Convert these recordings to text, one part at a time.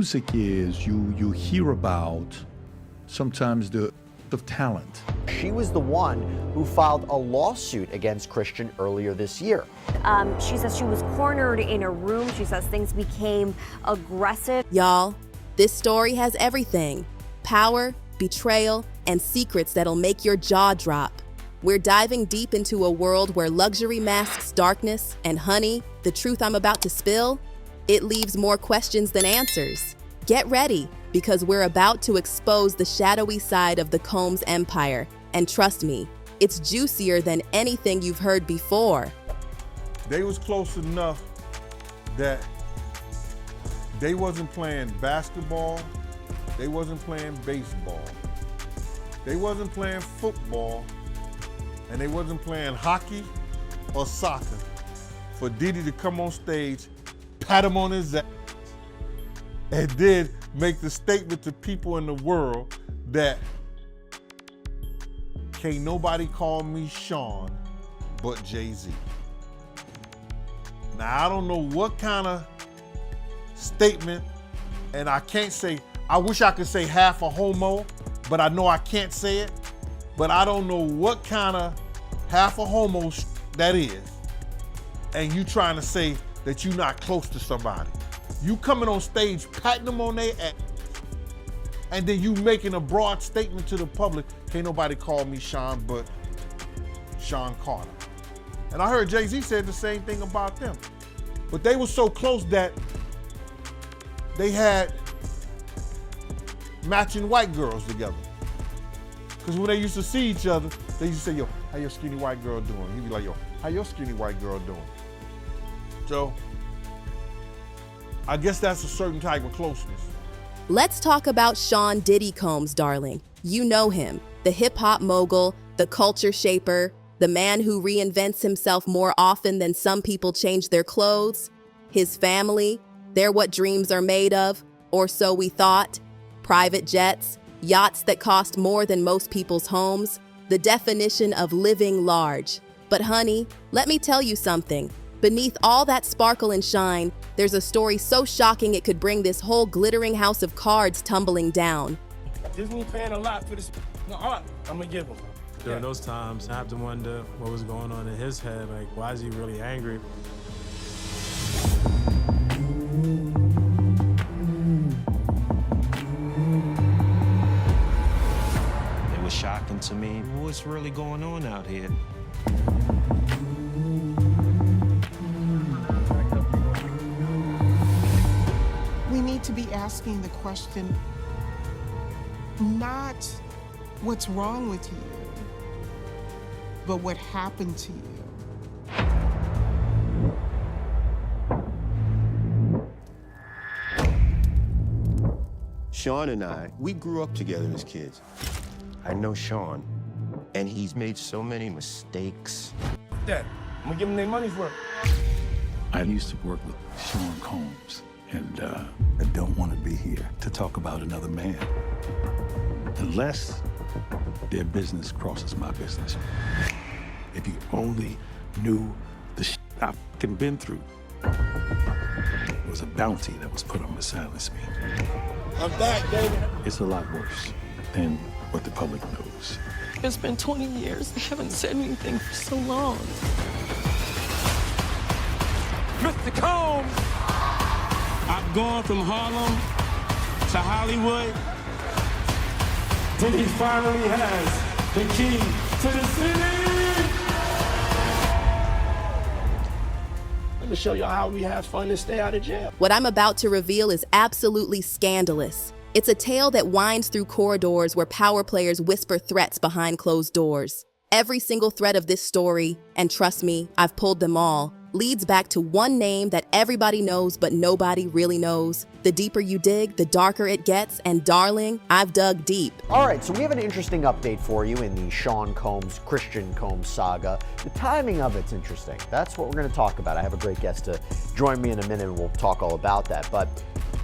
music is, you hear about sometimes the of talent. She was the one who filed a lawsuit against Christian earlier this year. She says she was cornered in a room. She says things became aggressive. Y'all, this story has everything: power, betrayal, and secrets that'll make your jaw drop. We're diving deep into a world where luxury masks darkness, and honey, the truth I'm about to spill, it leaves more questions than answers. Get ready, because we're about to expose the shadowy side of the Combs empire. And trust me, it's juicier than anything you've heard before. They was close enough that they wasn't playing basketball, they wasn't playing baseball, they wasn't playing football, and they wasn't playing hockey or soccer for Diddy to come on stage, pat him on his ass, and then make the statement to people in the world that can't nobody call me Sean but Jay-Z. Now, I don't know what kind of statement, and I can't say, I wish I could say half a homo, but I know I can't say it, but I don't know what kind of half a homo that is, and you trying to say that you're not close to somebody. You coming on stage, patting them on their ass, and then you making a broad statement to the public, can't nobody call me Sean but Sean Carter. And I heard Jay-Z said the same thing about them. But they were so close that they had matching white girls together. Because when they used to see each other, they used to say, yo, how your skinny white girl doing? He'd be like, yo, how your skinny white girl doing? So, I guess that's a certain type of closeness. Let's talk about Sean Diddy Combs, darling. You know him, the hip-hop mogul, the culture shaper, the man who reinvents himself more often than some people change their clothes. His family, they're what dreams are made of, or so we thought. Private jets, yachts that cost more than most people's homes, the definition of living large. But honey, let me tell you something. Beneath all that sparkle and shine, there's a story so shocking it could bring this whole glittering house of cards tumbling down. Disney paying a lot for this art, I'm gonna give him. During those times, I have to wonder what was going on in his head. Like, why is he really angry? It was shocking to me. What's really going on out here? We need to be asking the question, not what's wrong with you, but what happened to you. Sean and we grew up together as kids. I know Sean, and he's made so many mistakes. Dad, I'm gonna give him their money's worth. I used to work with Sean Combs, and I don't want to be here to talk about another man unless their business crosses my business. If you only knew the shit I've fucking been through. It was a bounty that was put on to silence me. I'm back, baby. It's a lot worse than what the public knows. It's been 20 years. I haven't said anything for so long. Mr. Combs! I've gone from Harlem to Hollywood. Diddy finally has the key to the city! Let me show y'all how we have fun and stay out of jail. What I'm about to reveal is absolutely scandalous. It's a tale that winds through corridors where power players whisper threats behind closed doors. Every single thread of this story, and trust me, I've pulled them all, leads back to one name that everybody knows but nobody really knows. The deeper you dig, the darker it gets, and darling, I've dug deep. All right, so we have an interesting update for you in the Sean Combs, Christian Combs saga. The timing of it's interesting. That's what we're going to talk about. I have a great guest to join me in a minute, and we'll talk all about that. But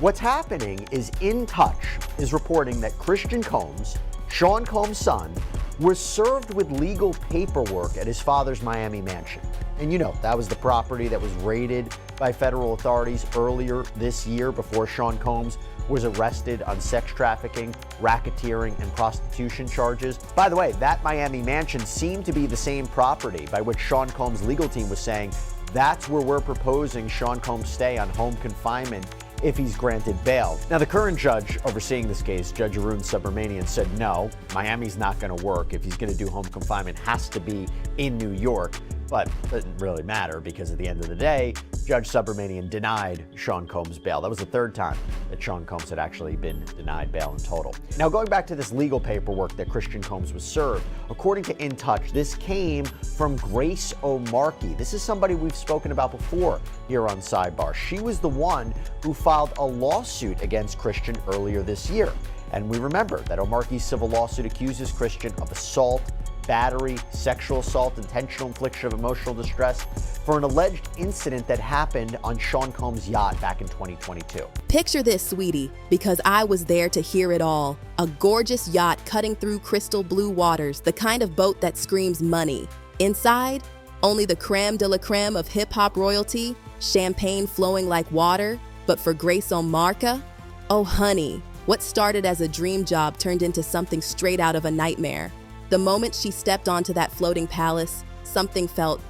what's happening is In Touch is reporting that Christian Combs, Sean Combs' son, was served with legal paperwork at his father's Miami mansion. And you know, that was the property that was raided by federal authorities earlier this year before Sean Combs was arrested on sex trafficking, racketeering, and prostitution charges. By the way, that Miami mansion seemed to be the same property by which Sean Combs' legal team was saying that's where we're proposing Sean Combs stay on home confinement if he's granted bail. Now, the current judge overseeing this case, Judge Arun Subramanian, said no, Miami's not going to work. If he's going to do home confinement, it has to be in New York. But it doesn't really matter because at the end of the day, Judge Subramanian denied Sean Combs bail. That was the third time that Sean Combs had actually been denied bail in total. Now, going back to this legal paperwork that Christian Combs was served, according to In Touch, this came from Grace O'Markey. This is somebody we've spoken about before here on Sidebar. She was the one who filed a lawsuit against Christian earlier this year. And we remember that O'Markey's civil lawsuit accuses Christian of assault, battery, sexual assault, intentional infliction of emotional distress for an alleged incident that happened on Sean Combs' yacht back in 2022. Picture this, sweetie, because I was there to hear it all. A gorgeous yacht cutting through crystal blue waters, the kind of boat that screams money. Inside, only the creme de la creme of hip-hop royalty, champagne flowing like water. But for Grace O'Markey, oh honey, what started as a dream job turned into something straight out of a nightmare. The moment she stepped onto that floating palace, something felt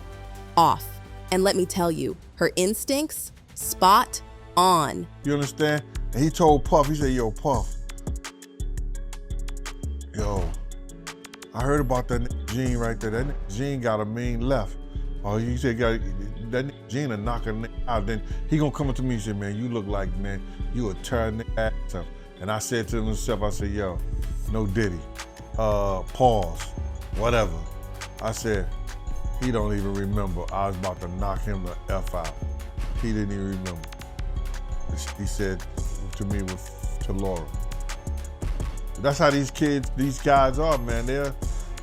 off. And let me tell you, her instincts, spot on. You understand? And he told Puff, he said, yo, Puff, yo, I heard about that Gene right there. That Gene got a mean left. Oh, he said, that Gene will knock a out. Then he gonna come up to me and say, man, you look like, man, you a tear ass up. And I said to himself, I said, yo, no Diddy. Pause, whatever. I said, he don't even remember. I was about to knock him the F out. He didn't even remember. He said to me, to Laura. That's how these kids, these guys are, man.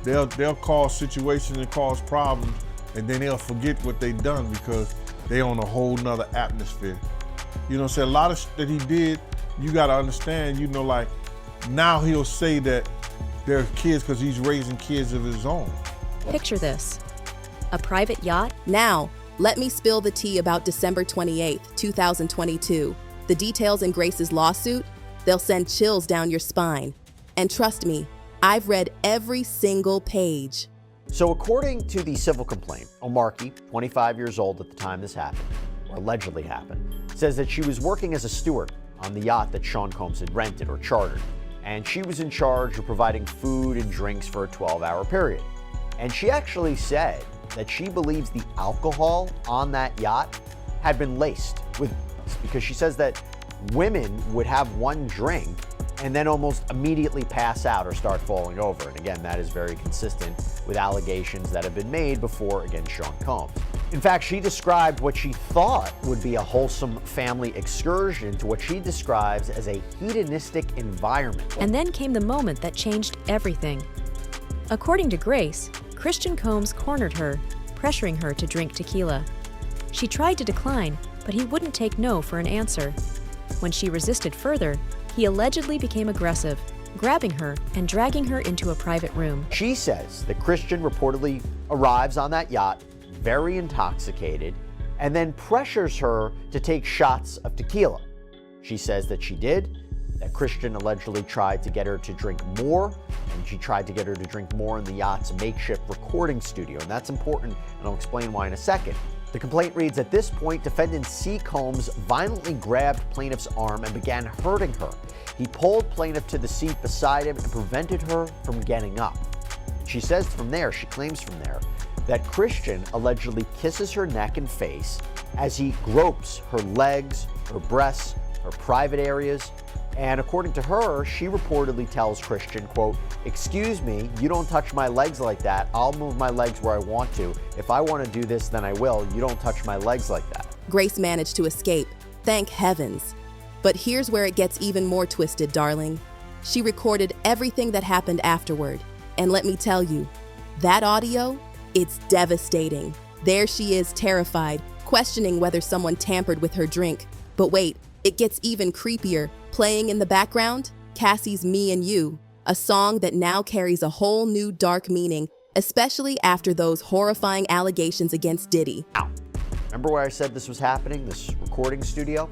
They'll cause situations and cause problems, and then they'll forget what they done because they on a whole nother atmosphere. You know what I'm saying? A lot of shit that he did, you gotta understand, you know, like, now he'll say that they're kids because he's raising kids of his own. Picture this, a private yacht. Now, let me spill the tea about December 28th, 2022. The details in Grace's lawsuit, they'll send chills down your spine. And trust me, I've read every single page. So according to the civil complaint, O'Markey, 25 years old at the time this happened, or allegedly happened, says that she was working as a steward on the yacht that Sean Combs had rented or chartered. And she was in charge of providing food and drinks for a 12-hour period. And she actually said that she believes the alcohol on that yacht had been laced with drugs, because she says that women would have one drink and then almost immediately pass out or start falling over. And again, that is very consistent with allegations that have been made before against Sean Combs. In fact, she described what she thought would be a wholesome family excursion to what she describes as a hedonistic environment. And then came the moment that changed everything. According to Grace, Christian Combs cornered her, pressuring her to drink tequila. She tried to decline, but he wouldn't take no for an answer. When she resisted further, he allegedly became aggressive, grabbing her and dragging her into a private room. She says that Christian reportedly arrives on that yacht very intoxicated and then pressures her to take shots of tequila. She says that she did, that Christian allegedly tried to get her to drink more, and she tried to get her to drink more in the yacht's makeshift recording studio. And that's important, and I'll explain why in a second. The complaint reads, at this point, defendant C. Combs violently grabbed plaintiff's arm and began hurting her. He pulled plaintiff to the seat beside him and prevented her from getting up. She says from there, she claims from there, that Christian allegedly kisses her neck and face as he gropes her legs, her breasts, her private areas. And according to her, she reportedly tells Christian, quote, excuse me, you don't touch my legs like that. I'll move my legs where I want to. If I want to do this, then I will. You don't touch my legs like that. Grace managed to escape, thank heavens. But here's where it gets even more twisted, darling. She recorded everything that happened afterward. And let me tell you, that audio, it's devastating. There she is, terrified, questioning whether someone tampered with her drink. But wait, it gets even creepier. Playing in the background, Cassie's Me and You. a song that now carries a whole new dark meaning, especially after those horrifying allegations against Diddy. Now, remember where I said this was happening, this recording studio?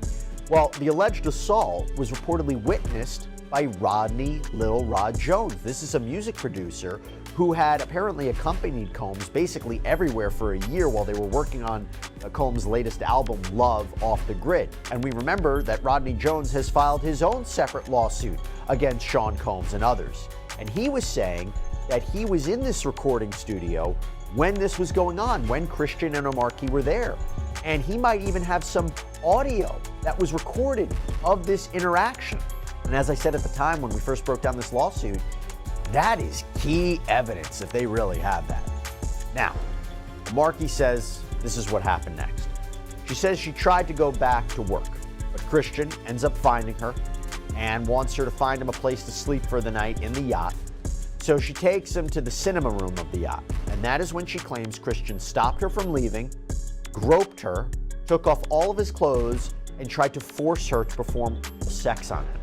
Well, the alleged assault was reportedly witnessed by Rodney Lil Rod Jones. This is a music producer who had apparently accompanied Combs basically everywhere for a year while they were working on Combs' latest album, Love Off the Grid. And we remember that Rodney Jones has filed his own separate lawsuit against Sean Combs and others. And he was saying that he was in this recording studio when this was going on, when Christian and Amar'e were there. And he might even have some audio that was recorded of this interaction. And as I said at the time when we first broke down this lawsuit, that is key evidence if they really have that. Now, Amar'e says this is what happened next. She says she tried to go back to work, but Christian ends up finding her and wants her to find him a place to sleep for the night in the yacht. So she takes him to the cinema room of the yacht. And that is when she claims Christian stopped her from leaving, groped her, took off all of his clothes, and tried to force her to perform sex on him.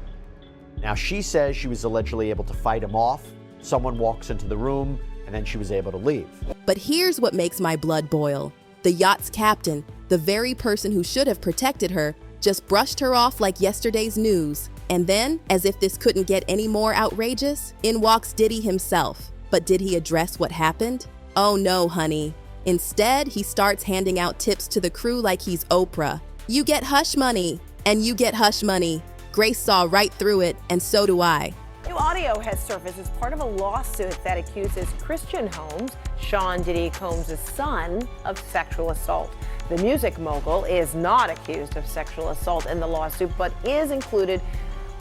Now, she says she was allegedly able to fight him off. Someone walks into the room, and then she was able to leave. But here's what makes my blood boil. The yacht's captain, the very person who should have protected her, just brushed her off like yesterday's news. And then, as if this couldn't get any more outrageous, in walks Diddy himself. But did he address what happened? Oh no, honey. Instead, he starts handing out tips to the crew like he's Oprah. You get hush money, and you get hush money. Grace saw right through it, and so do I. New audio has surfaced as part of a lawsuit that accuses Christian Combs, Sean Diddy Combs' son, of sexual assault. The music mogul is not accused of sexual assault in the lawsuit, but is included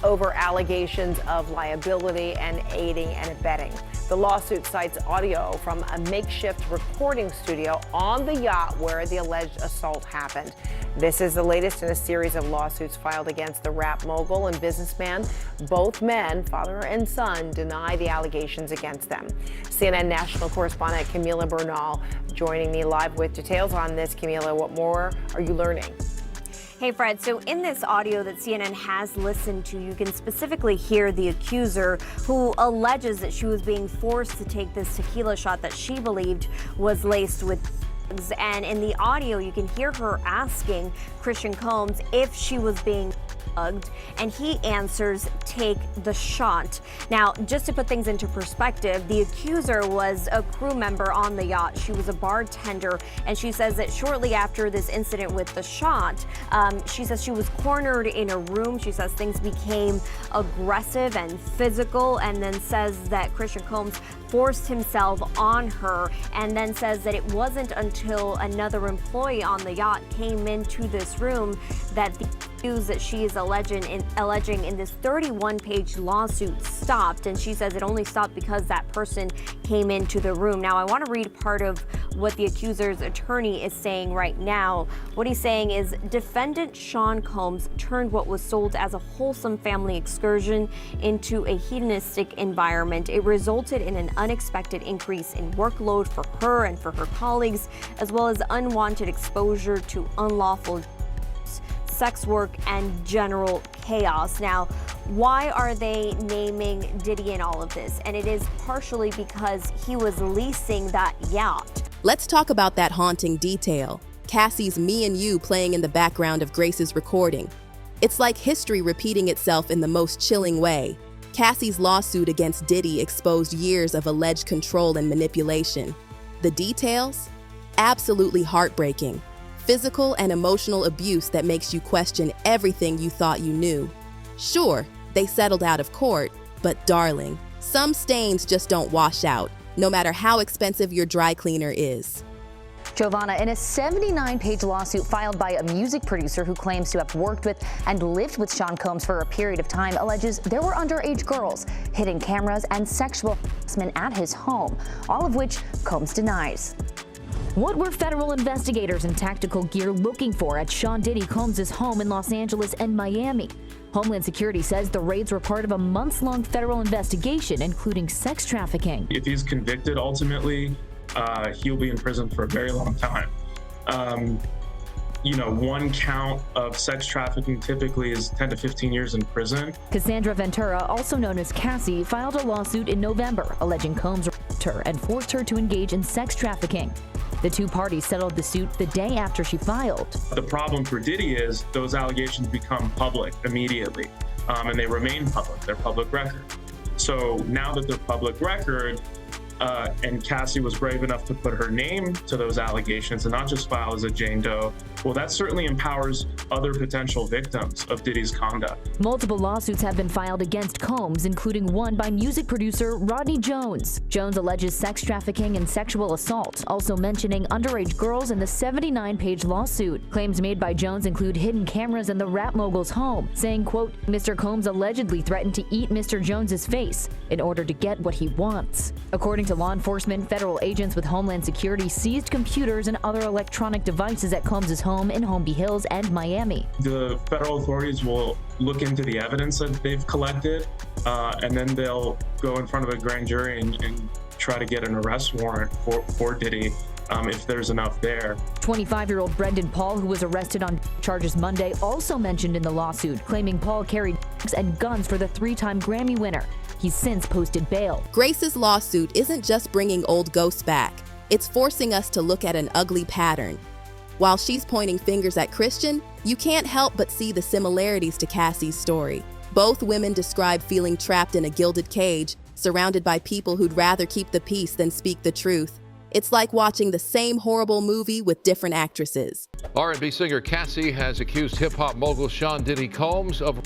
over allegations of liability and aiding and abetting. The lawsuit cites audio from a makeshift recording studio on the yacht where the alleged assault happened. This is the latest in a series of lawsuits filed against the rap mogul and businessman. Both men, father and son, deny the allegations against them. CNN national correspondent Camila Bernal joining me live with details on this. Camila, what more are you learning? Hey, Fred, so in this audio that CNN has listened to, you can specifically hear the accuser who alleges that she was being forced to take this tequila shot that she believed was laced with drugs. And in the audio, you can hear her asking Christian Combs if she was being drugged, and he answers, take the shot. Now, just to put things into perspective, the accuser was a crew member on the yacht. She was a bartender, and she says that shortly after this incident with the shot, she says she was cornered in a room. She says things became aggressive and physical, and then says that Christian Combs forced himself on her, and then says that it wasn't until another employee on the yacht came into this room that the news that she is alleging in this 31-page lawsuit stopped. And she says it only stopped because that person came into the room. Now, I want to read part of what the accuser's attorney is saying right now. What he's saying is, defendant Sean Combs turned what was sold as a wholesome family excursion into a hedonistic environment. It resulted in an unexpected increase in workload for her and for her colleagues, as well as unwanted exposure to unlawful sex work and general chaos. Now, why are they naming Diddy in all of this? And it is partially because he was leasing that yacht. Let's talk about that haunting detail. Cassie's Me and You playing in the background of Grace's recording. It's like history repeating itself in the most chilling way. Cassie's lawsuit against Diddy exposed years of alleged control and manipulation. The details? Absolutely heartbreaking. Physical and emotional abuse that makes you question everything you thought you knew. Sure, they settled out of court, but darling, some stains just don't wash out, no matter how expensive your dry cleaner is. Giovanna, in a 79-page lawsuit filed by a music producer who claims to have worked with and lived with Sean Combs for a period of time, alleges there were underage girls, hidden cameras, and sexual harassment at his home, all of which Combs denies. What were federal investigators in tactical gear looking for at Sean Diddy Combs' home in Los Angeles and Miami? Homeland Security says the raids were part of a months-long federal investigation, including sex trafficking. If he's convicted, ultimately, he'll be in prison for a very long time. one count of sex trafficking typically is 10 to 15 years in prison. Cassandra Ventura, also known as Cassie, filed a lawsuit in November alleging Combs raped her and forced her to engage in sex trafficking. The two parties settled the suit the day after she filed. The problem for Diddy is those allegations become public immediately, and they remain public. They're public record. So now that they're public record, and Cassie was brave enough to put her name to those allegations and not just file as a Jane Doe, well, that certainly empowers other potential victims of Diddy's conduct. Multiple lawsuits have been filed against Combs, including one by music producer Rodney Jones. Jones alleges sex trafficking and sexual assault, also mentioning underage girls in the 79-page lawsuit. Claims made by Jones include hidden cameras in the rap mogul's home, saying, quote, Mr. Combs allegedly threatened to eat Mr. Jones's face in order to get what he wants. According to law enforcement, federal agents with Homeland Security seized computers and other electronic devices at Combs' home in Holmby Hills and Miami. The federal authorities will look into the evidence that they've collected, and then they'll go in front of a grand jury and try to get an arrest warrant for Diddy if there's enough there. 25-year-old Brendan Paul, who was arrested on charges Monday, also mentioned in the lawsuit, claiming Paul carried and guns for the three-time Grammy winner. He's since posted bail. Grace's lawsuit isn't just bringing old ghosts back. It's forcing us to look at an ugly pattern. While she's pointing fingers at Christian, you can't help but see the similarities to Cassie's story. Both women describe feeling trapped in a gilded cage, surrounded by people who'd rather keep the peace than speak the truth. It's like watching the same horrible movie with different actresses. R&B singer Cassie has accused hip-hop mogul Sean Diddy Combs of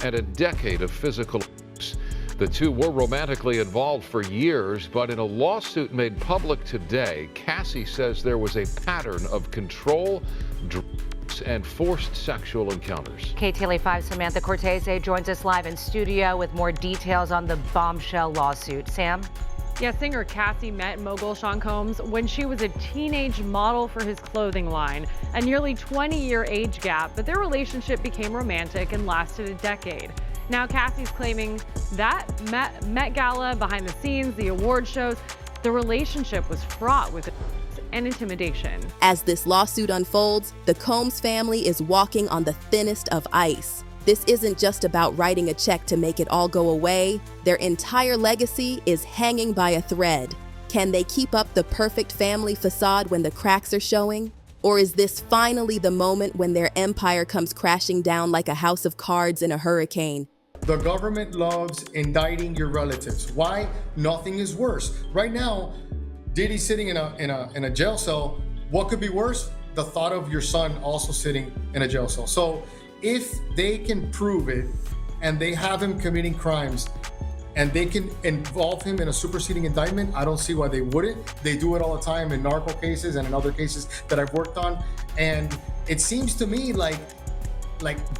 and a decade of physical abuse. The two were romantically involved for years, but in a lawsuit made public today, Cassie says there was a pattern of control, drugs, and forced sexual encounters. KTLA 5's Samantha Cortese joins us live in studio with more details on the bombshell lawsuit. Sam? Yeah, singer Cassie met mogul Sean Combs when she was a teenage model for his clothing line, a nearly 20-year age gap, but their relationship became romantic and lasted a decade. Now Cassie's claiming that Met Gala, behind the scenes, the award shows, the relationship was fraught with and intimidation. As this lawsuit unfolds, the Combs family is walking on the thinnest of ice. This isn't just about writing a check to make it all go away. Their entire legacy is hanging by a thread. Can they keep up the perfect family facade when the cracks are showing? Or is this finally the moment when their empire comes crashing down like a house of cards in a hurricane? The government loves indicting your relatives. Why? Nothing is worse. Right now, Diddy's sitting in a jail cell. What could be worse? The thought of your son also sitting in a jail cell. So if they can prove it and they have him committing crimes and they can involve him in a superseding indictment, I don't see why they wouldn't. They do it all the time in narco cases and in other cases that I've worked on. And it seems to me like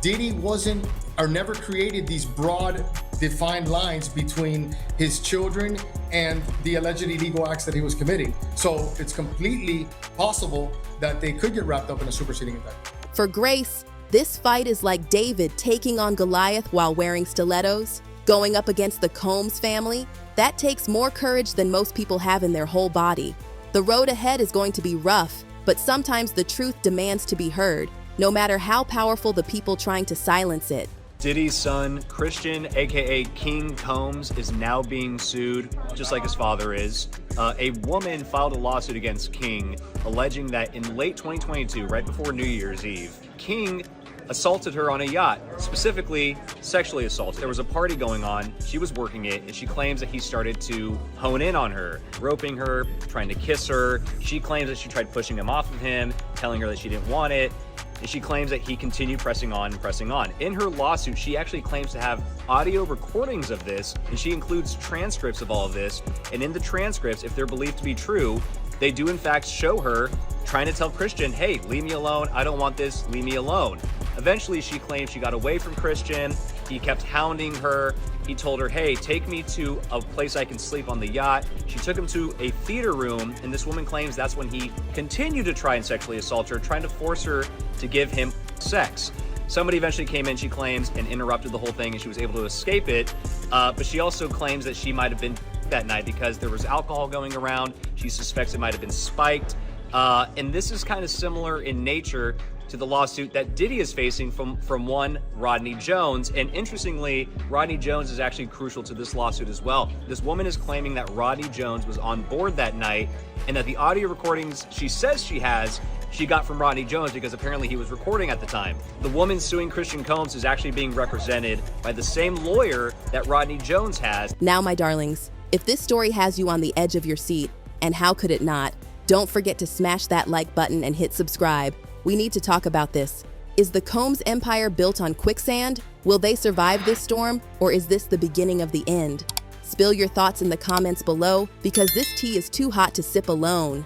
Diddy wasn't or never created these broad defined lines between his children and the alleged illegal acts that he was committing. So it's completely possible that they could get wrapped up in a superseding indictment. For Grace, this fight is like David taking on Goliath while wearing stilettos. Going up against the Combs family, that takes more courage than most people have in their whole body. The road ahead is going to be rough, but sometimes the truth demands to be heard, no matter how powerful the people trying to silence it. Diddy's son, Christian, aka King Combs, is now being sued, just like his father is. A woman filed a lawsuit against King, alleging that in late 2022, right before New Year's Eve, King assaulted her on a yacht, specifically sexually assaulted. There was a party going on, she was working it, and she claims that he started to hone in on her, roping her, trying to kiss her. She claims that she tried pushing him off of him, telling her that she didn't want it. And she claims that he continued pressing on and pressing on. In her lawsuit, she actually claims to have audio recordings of this, and she includes transcripts of all of this. And in the transcripts, if they're believed to be true, they do in fact show her trying to tell Christian, hey, leave me alone, I don't want this, leave me alone. Eventually, she claims she got away from Christian. He kept hounding her. He told her, hey, take me to a place I can sleep on the yacht. She took him to a theater room, and this woman claims that's when he continued to try and sexually assault her, trying to force her to give him sex. Somebody eventually came in, she claims, and interrupted the whole thing, and she was able to escape it. But she also claims that she might have been that night because there was alcohol going around. She suspects it might have been spiked. And this is kind of similar in nature to the lawsuit that Diddy is facing from one Rodney Jones. And interestingly, Rodney Jones is actually crucial to this lawsuit as well. This woman is claiming that Rodney Jones was on board that night and that the audio recordings she says she got from Rodney Jones because apparently he was recording at the time. The woman suing Christian Combs is actually being represented by the same lawyer that Rodney Jones has. Now, my darlings, if this story has you on the edge of your seat, and how could it not, don't forget to smash that like button and hit subscribe. We need to talk about this. Is the Combs empire built on quicksand? Will they survive this storm, or is this the beginning of the end? Spill your thoughts in the comments below, because this tea is too hot to sip alone.